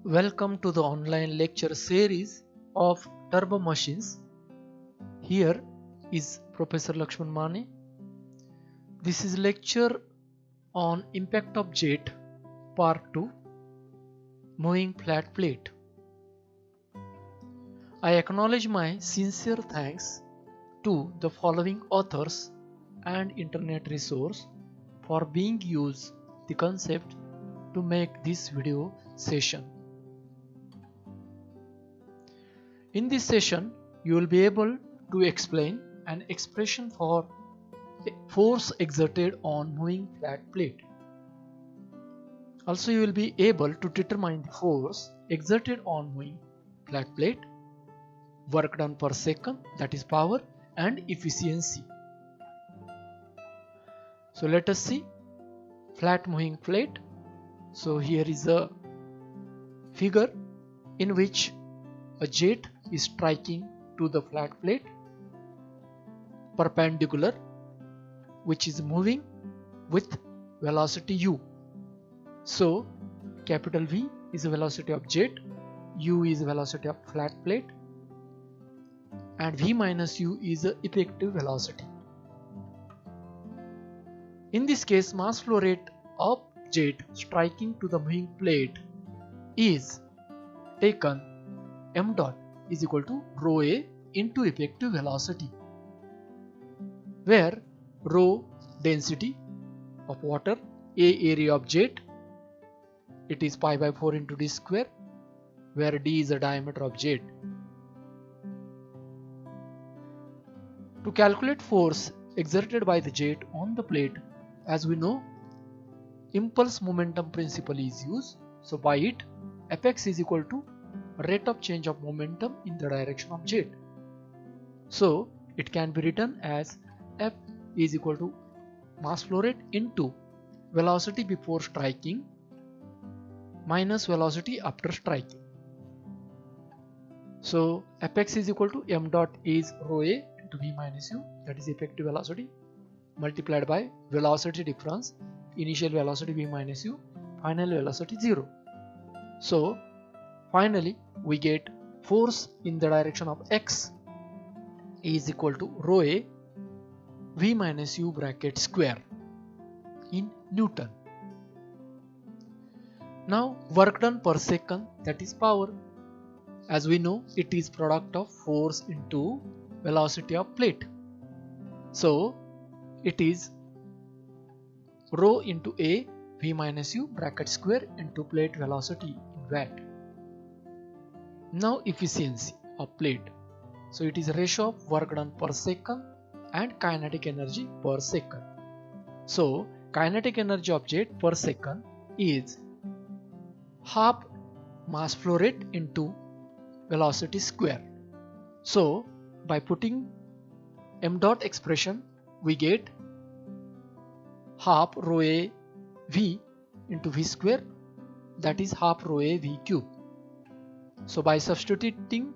Welcome to the online lecture series of Turbo Machines. Here is Professor Lakshman Mane. This is lecture on impact of jet part 2, moving flat plate. I acknowledge my sincere thanks to the following authors and internet resource for being used the concept to make this video session. In this session, you will be able to explain an expression for force exerted on moving flat plate. Also, you will be able to determine the force exerted on moving flat plate, work done per second, that is power, and efficiency. So let us see flat moving plate. So here is a figure in which a jet is striking to the flat plate perpendicular, which is moving with velocity u. So capital V is the velocity of jet, u is the velocity of flat plate, and v minus u is the effective velocity. In this case, mass flow rate of jet striking to the moving plate is taken m dot is equal to rho a into effective velocity, where rho density of water, a area of jet, it is pi by 4 into d square, where d is the diameter of jet. To calculate force exerted by the jet on the plate, as we know, impulse momentum principle is used. So by it, Fx is equal to rate of change of momentum in the direction of jet. So it can be written as F is equal to mass flow rate into velocity before striking minus velocity after striking. So Fx is equal to m dot is rho a into v minus u, that is effective velocity, multiplied by velocity difference, initial velocity v minus u, final velocity 0. So finally we get force in the direction of x is equal to rho a v minus u bracket square in Newton. Now work done per second, that is power. As we know, it is product of force into velocity of plate. So it is rho into a v minus u bracket square into plate velocity in watt. Now efficiency of plate. So it is ratio of work done per second and kinetic energy per second. So kinetic energy of jet per second is half mass flow rate into velocity square. So by putting m dot expression, we get half rho a v into v square, that is half rho a v cube. So by substituting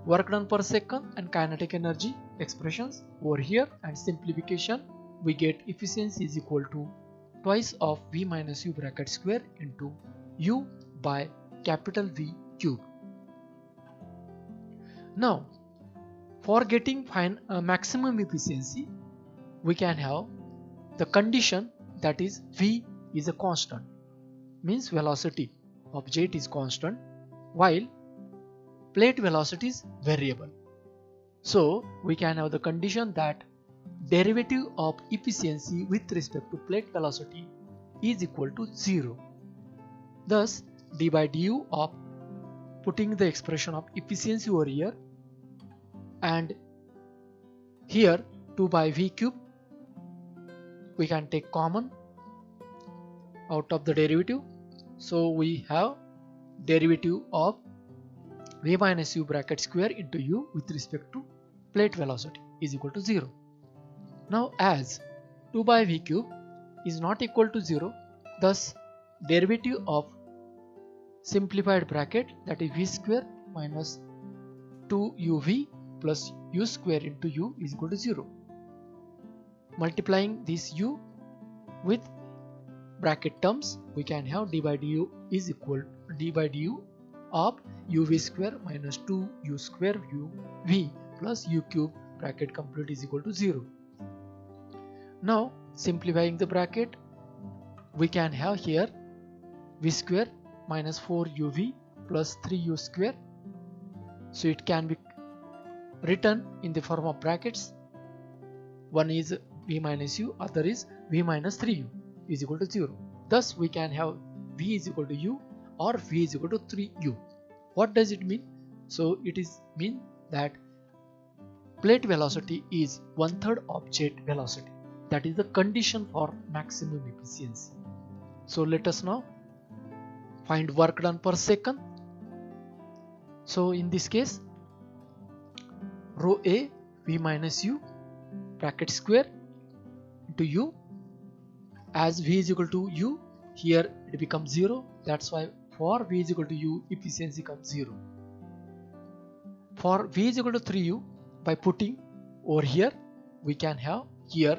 work done per second and kinetic energy expressions over here and simplification, we get efficiency is equal to twice of v minus u bracket square into u by capital V cube. Now for getting maximum efficiency, we can have the condition that is v is a constant, means velocity of jet is constant while plate velocity is variable. So we can have the condition that derivative of efficiency with respect to plate velocity is equal to 0. Thus d by du of putting the expression of efficiency over here and here 2 by v cube, we can take common out of the derivative. So we have derivative of v minus u bracket square into u with respect to plate velocity is equal to 0. Now as 2 by v cube is not equal to 0, thus derivative of simplified bracket, that is v square minus 2uv plus u square into u is equal to 0. Multiplying this u with bracket terms, we can have d by du is equal to d by du of uv square minus 2u square uv plus u cube bracket complete is equal to 0. Now simplifying the bracket, we can have here v square minus 4uv plus 3u square. So it can be written in the form of brackets. One is v minus u, other is v minus 3u is equal to 0. Thus we can have v is equal to u or v is equal to 3u. What does it mean? So it is mean that plate velocity is 1/3 of jet velocity. That is the condition for maximum efficiency. So let us now find work done per second. So in this case, rho a v minus u bracket square into u, as v is equal to u, here it becomes 0. That's why for v is equal to u, efficiency comes 0. For v is equal to 3u, by putting over here, we can have here,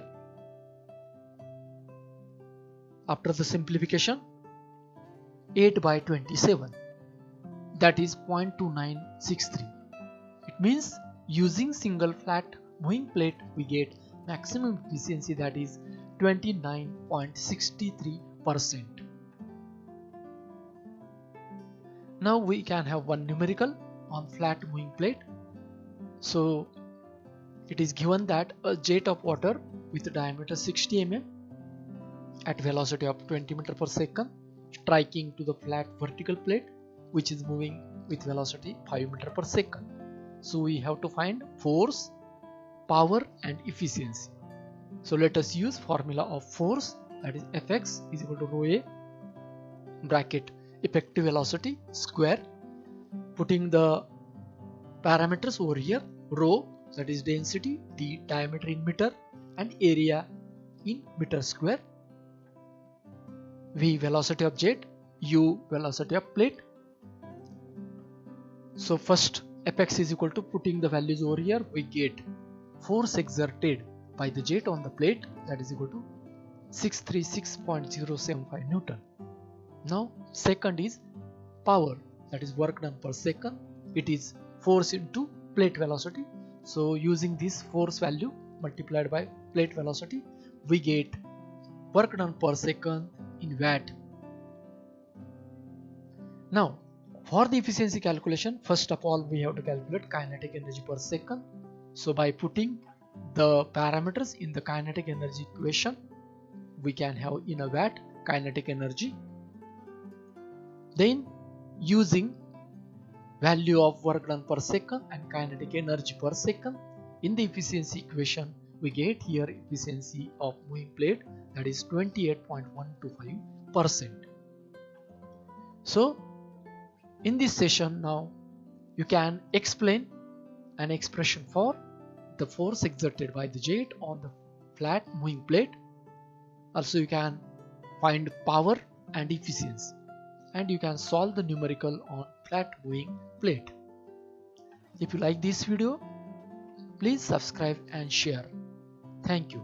after the simplification, 8 by 27, that is 0.2963. It means using single flat moving plate we get maximum efficiency, that is 29.63%. Now we can have one numerical on flat moving plate. So it is given that a jet of water with a diameter 60 mm at velocity of 20 meter per second striking to the flat vertical plate which is moving with velocity 5 meter per second. So we have to find force, power and efficiency. So let us use formula of force, that is Fx is equal to rho a bracket effective velocity square, putting the parameters over here, rho that is density, d diameter in meter and area in meter square, v velocity of jet, u velocity of plate. So first Fx is equal to, putting the values over here, we get force exerted by the jet on the plate, that is equal to 636.075 Newton. Now second is power, that is work done per second. It is force into plate velocity. So using this force value multiplied by plate velocity, we get work done per second in watt. Now for the efficiency calculation, first of all we have to calculate kinetic energy per second. So by putting the parameters in the kinetic energy equation, we can have in a watt kinetic energy. Then using value of work done per second and kinetic energy per second in the efficiency equation, we get here efficiency of moving plate, that is 28.125%. So in this session now you can explain an expression for the force exerted by the jet on the flat moving plate. Also you can find power and efficiency, and you can solve the numerical on flat moving plate. If you like this video, please subscribe and share. Thank you.